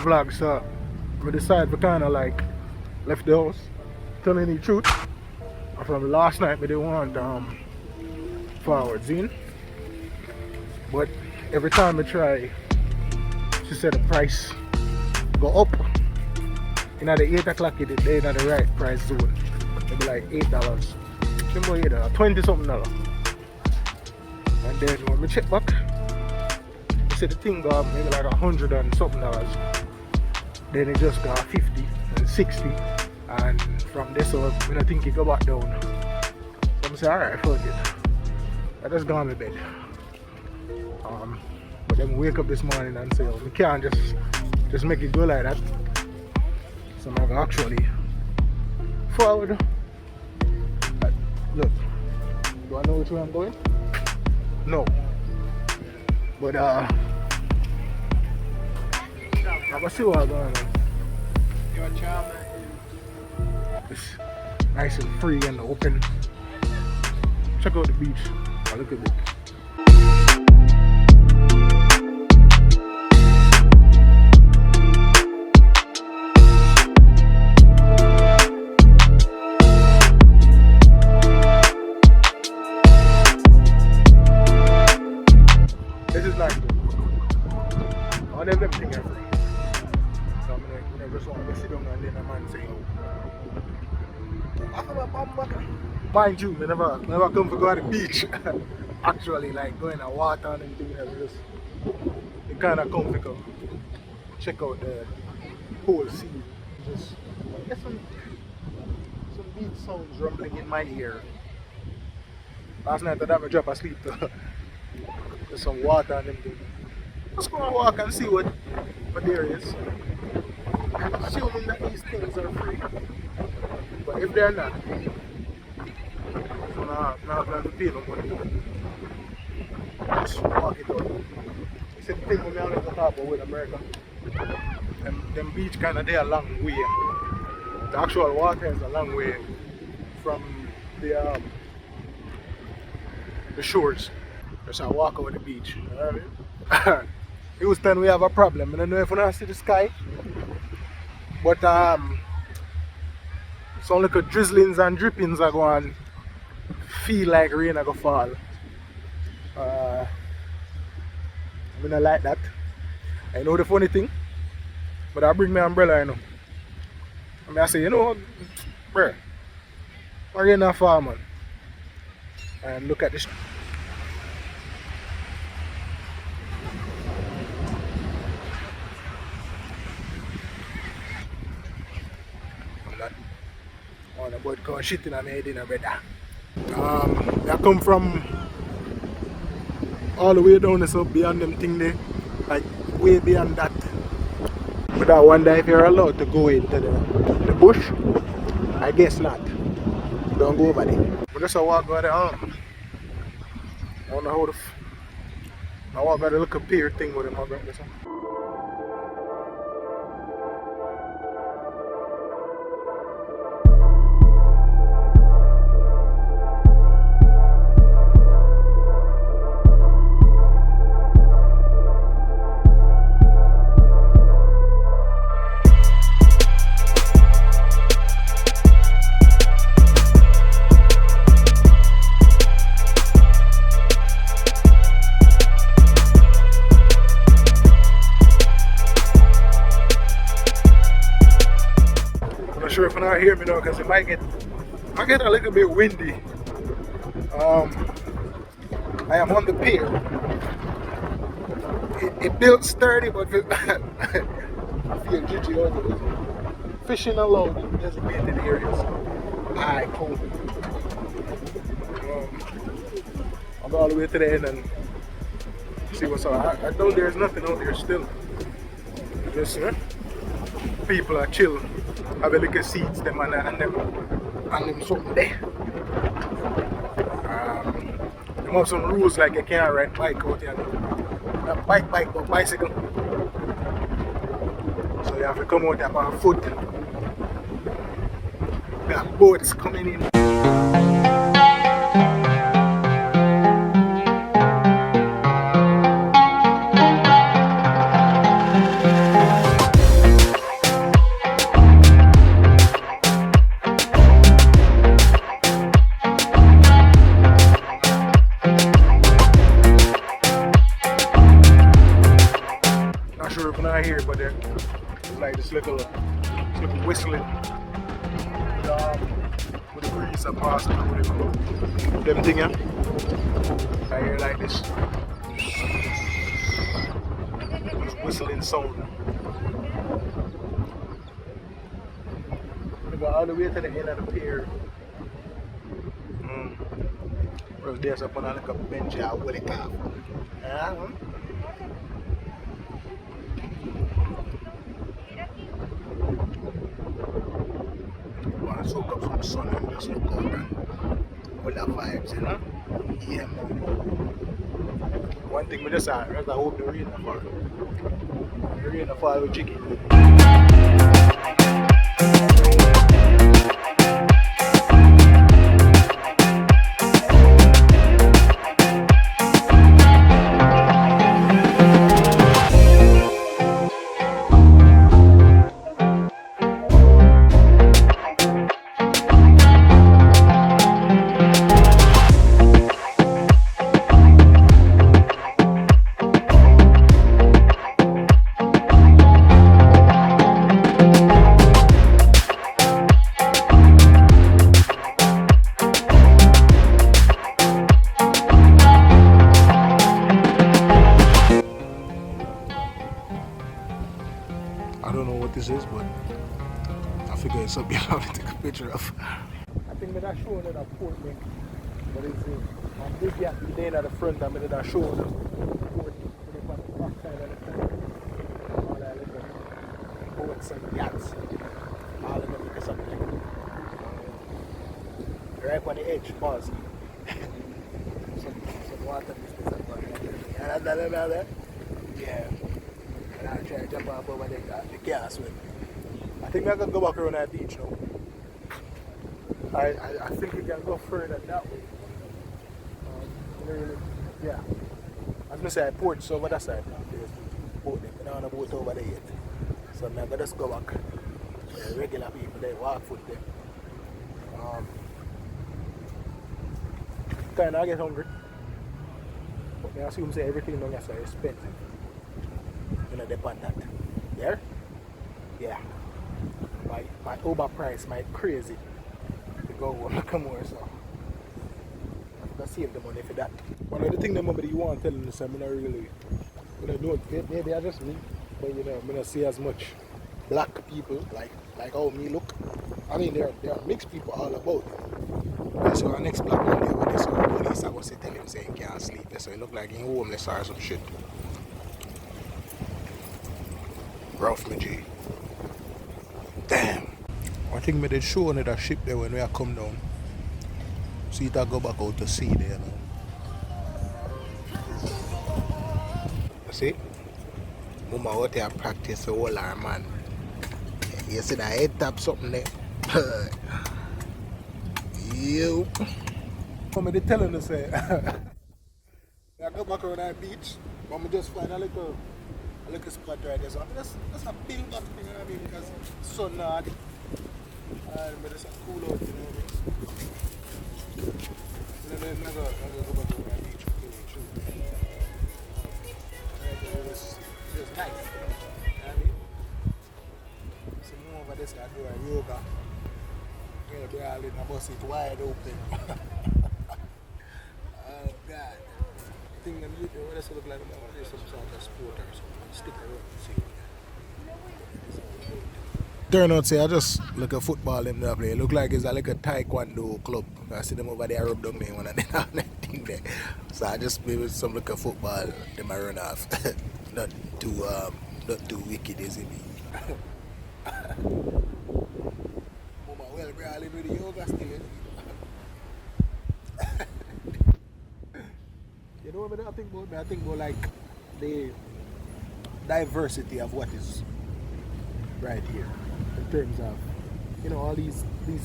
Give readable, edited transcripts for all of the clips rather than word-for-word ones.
vlog, so I decided to kind of like left the house. Telling the truth, from last night I didn't want forwards in, but every time I try, she said the price go up. In at the 8 o'clock, they in the right price zone. It'll be like $8. $8, 20 something dollars. And then when we check back, I said the thing got maybe like 100 and something dollars. Then it just got 50 and 60. And from there, so when I think it go back down. So I say, alright, fuck it. I just go on my bed. But then wake up this morning and say, oh, we can't just make it go like that. So I'm actually forward. Look, do I know which way I'm going? No. But I'm gonna see what I'm going on. You're a child, man. It's nice and free and open. Check out the beach. Oh, look at it. This is nice. I never everything are free. So I'm gonna just want to sit down and then a man say, mind you, I never come to go to the beach. Actually, like going to water and everything else. Just it kind of come to come check out the whole scene. Just get some beach sounds rumbling in my ear. Last night I had my drop asleep to some water and everything. Just go and walk and see what there is. Assuming that these things are free. But if they're not, so now plan to pay no money. Just walk it out. It's the thing when I always talk about with America. Them beach kind of they a long way. The actual water is a long way from the shores. Just I walk over the beach. You know what I mean? Houston, we have a problem. I don't know if you not see the sky, but some little drizzlings and drippings are going feel like rain are going to fall. I don't like that. I know the funny thing, but I bring my umbrella, you know. I say, you know, bruh, we're in a farm, man. And look at this. On a boat called shit in my head in a brother. I come from all the way down there, so beyond them thing there, like way beyond that. But I wonder if you're allowed to go into the bush. I guess not. Don't go over there. But just a walk over there. I don't know how to. I walk over the little pier thing with him. Sure if you not hear me now because it might get a little bit windy. I am on the pier. It built sturdy, but I feel jittery out of it. Fishing allowed in designated areas. I cold. I'll go all the way to the end and see what's up. I know there's nothing out there still. Just people are chill. Have a look at seats, them and them something there. They have some rules like you can't ride bike out here. Not bike, but bicycle. So you have to come out there on foot. Got boats coming in. there. It's like this little whistling with the breeze and passing with them thing here. I hear like this whistling sound. We go all the way to the end of the pier. Well, there's up on a little bench here, will it come? Want to soak up some sun and just look out and all the vibes, you know? Yeah, man. One thing we just I hope the rain will fall. The rain will fall with chicken. I don't know what this is, but I figure it's something I have to take a picture of. I think that I showed that port link, but it's on this yacht there at the front, I made that show the port on the back side of the tank. All that little boats and yachts, all of them, something. Right on the edge, pause. some water business and water. Yeah. And I'll try to jump off over the gas with. I think I can go back around that beach now. I think we can go further that way. Yeah. I was going to say port's over that side. There's the boat there. We're not on a boat over there yet. So I'm going to just go back. Regular people there, walk foot there. Kind of get hungry. But I assume say everything on that side is expensive. You know, depend that. Yeah? Yeah. My overprice might crazy to go look more, so I save the money for that. One of the things that you want to tell them is I'm not really, you know, maybe I just me, but you know, I'm not see as much black people like how me look. I mean, there are mixed people all about. I saw our next black one there when they saw the police, I was telling him saying he can't sleep, so he looked like he's homeless or some shit. Rough me G. Damn. I think me did show on that ship there when we come down. See it go back out to sea there now. You see? Mama out there practice the whole our man. You see that head tap something there? You. Mama they telling us say I go back around that beach, but I just find a little spot right there. So that's a big back thing, you know what I mean? Because sun now but it's a cool out, you know what I mean? And then I go back around that beach right there, it's nice, you know what I mean? Some more over this guy do a yoga. You know, they're all in the bus, it's wide open. Oh God. I think them youth, what does it look like? There's some sort of sport or something. Stick around and see. Turn out say I just look at football them there play. It look like it's like a taekwondo club. I see them over there rub down there one of them thing there. So I just maybe some look at football, them I run off. not too wicked is it me. Mama, well bro, I live with the yoga still. You know what I think about? I think about like the diversity of what is right here in terms of, you know, all these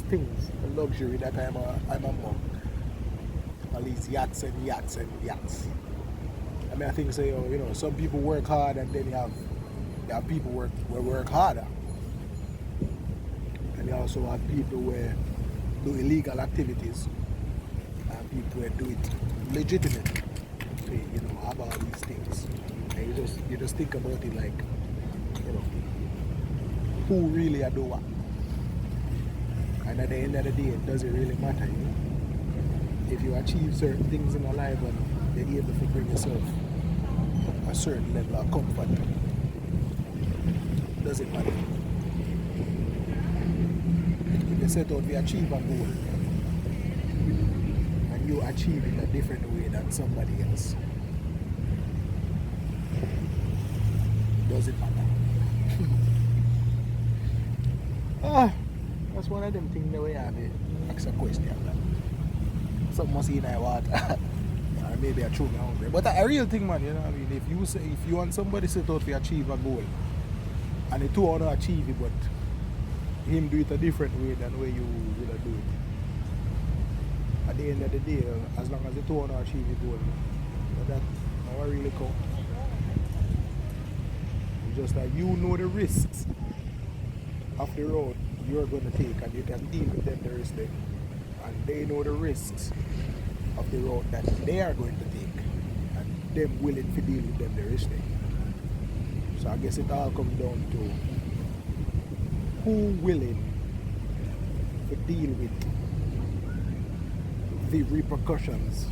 things, the luxury that I'm among. All these yachts and yachts and yachts. I mean, I think say, you know, some people work hard and then you have people work harder. And you also have people who do illegal activities and people who do it legitimately. You know, about these things. And you just think about it like, you you know, who really I do what. And at the end of the day, does it really matter, you know? If you achieve certain things in your life and you're able to bring yourself a certain level of comfort, does it matter? If you set out to achieve a goal and you achieve it a different way than somebody else, does it matter? That's one of them things that we have to ask a question. Something must in my water. Or maybe I throw me hungry. But a real thing, man, you know what I mean? If you want somebody set out to achieve a goal and the two want to achieve it, but him do it a different way than way you would do it. At the end of the day, as long as the two want to achieve the goal, that never really count. It's just that you know the risks of the road you're going to take and you can deal with them the rest day. And they know the risks of the road that they are going to take and them willing to deal with them the rest day. So I guess it all comes down to who willing to deal with the repercussions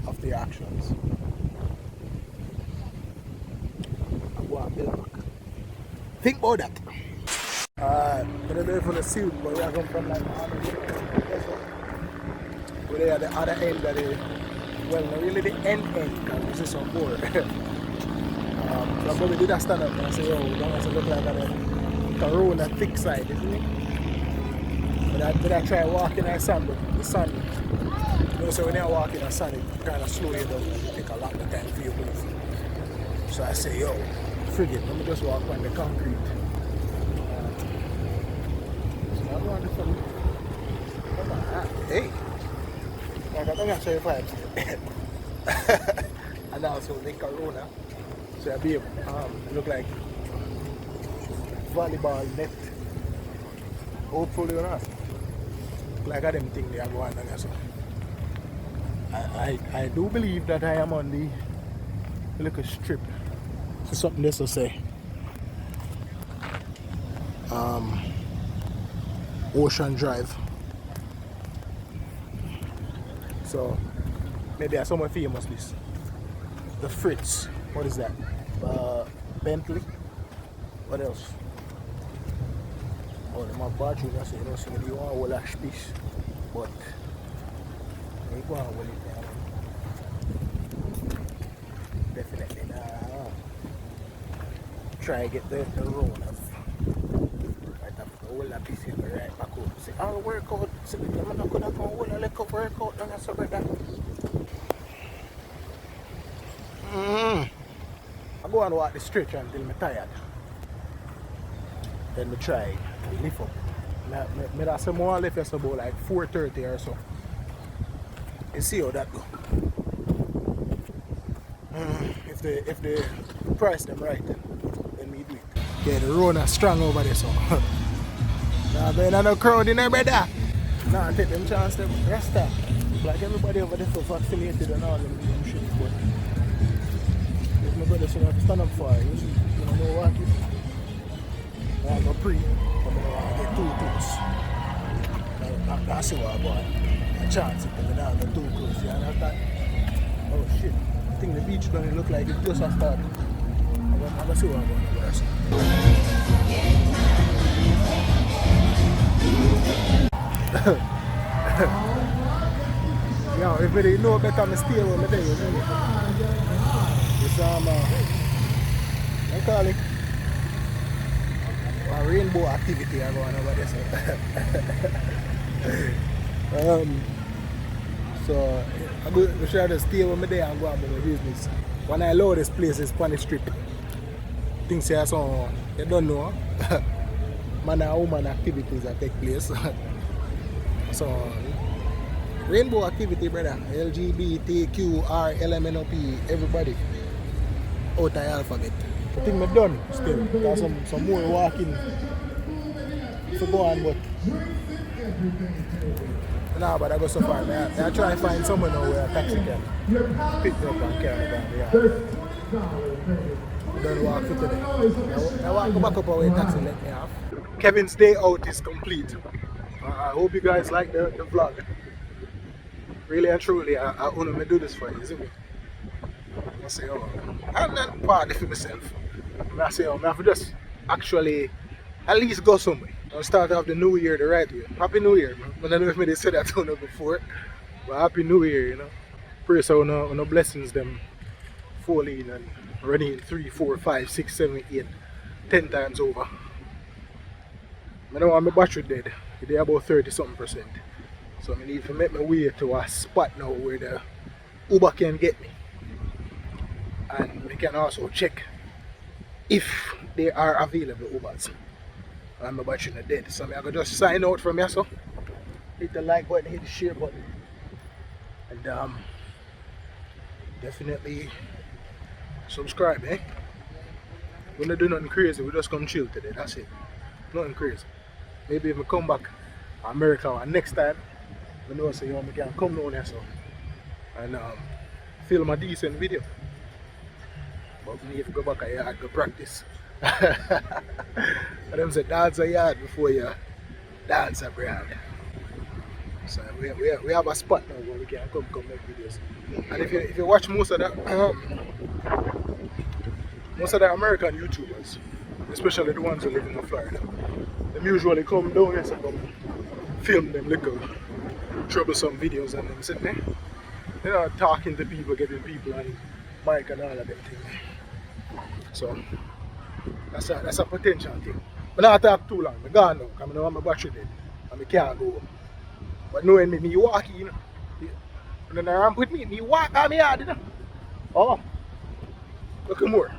of their actions. Go on, Bill. Think about that. I don't know if you'll see it, but we are coming from like we're at the other end of the, well, not really the end, because this is some more. So I probably did a stand up and I say, yo, we don't have to look like a Corona thick side, isn't it? But I try walking in the sun, but the sun, you know, so when you're walking in the sun, it kind of slow you down and it take a lot of time for you to move. So I say, yo, frigate, let me just walk on the concrete. So I'm going to come. Hey! I don't have to show you vibes. And also the Corona. So I be look like volleyball net. Hopefully or not. Like I them thing they are going on. So I do believe that I am on the little strip. So something this to say. Ocean Drive. So maybe someone famous this. The Fritz. What is that? Bentley. What else? Oh, my battery. I say, you know, somebody want a whole ash piece, but they go on with it. Definitely. Try to get the road of right up the whole piece here, right back up. Say, I'll work out. So I'm not gonna go and let up work out and so like that. I go and walk the stretch until I'm tired. Then I try to lift up. I have some more left us about like 4:30 or so. You see how that go. If the price them right, then we do it. Yeah, the road is strong over there, so. Nah, there ain't no crowd in there, brother. Nah, take them chance to rasta. Like everybody over there so vaccinated and all them shit, but if my brother should have to stand up for it, you don't know what it is. I have no pre, but I get 2 tools. That's what I bought. A chance if I don't have 2 close, yeah, and I thought, oh shit, I think the beach doesn't look like it just a start. I'm gonna see what I'm going to wear. Yo, if I didn't know better, I'm stay where I'm there, you know. It's I call it a rainbow activity I go on over there. So I should just stay where I'm there and go on with my business. When I love this place, it's on the strip. Things here, so you don't know. Man and woman activities that take place. So, rainbow activity, brother. LGBTQ, LMNOP, everybody. Out of the alphabet. I think I'm done still. There's some more walking to go on, but nah, but I go so far. I try to find someone now where a taxi can pick me up and carry me down the yard. I don't walk for today. I walk go back up away taxi let me off. Kevin's day out is complete. I hope you guys like the vlog. Really and truly, I want to do this for you, isn't it? I say, oh, I'm not party for myself. I say, oh, I have to just actually at least go somewhere and start off the new year the right way. Happy New Year, man. I don't know if they said that to you before, but Happy New Year, you know. Pray so no blessings them fall in and running 3, 4, 5, 6, 7, 8, 10 times over. I know my battery dead. It's about 30 something percent. So I need to make my way to a spot now where the Uber can get me. And we can also check if there are available Ubers. And my battery not dead. So I can just sign out from here, so hit the like button, hit the share button. And definitely subscribe, eh? We're not doing nothing crazy, we just come chill today, that's it. Nothing crazy. Maybe if we come back to America or next time, I know so you can come down here so and film a decent video. But we need to go back a yard, go practice. And them say dance a yard before you dance abroad. So we have a spot now where we can come make videos. And if you watch most of the American YouTubers, especially the ones who live in Florida, they usually come down here and come film them little troublesome videos and them sitting there. You know, talking to people, getting people on mic and all of them things. So that's a potential thing. But not talk too long, I'm gone now, because I know my battery dead and I can't go. But knowing me walk, you know. And then around with me walk on me yard, you know. Oh, look more.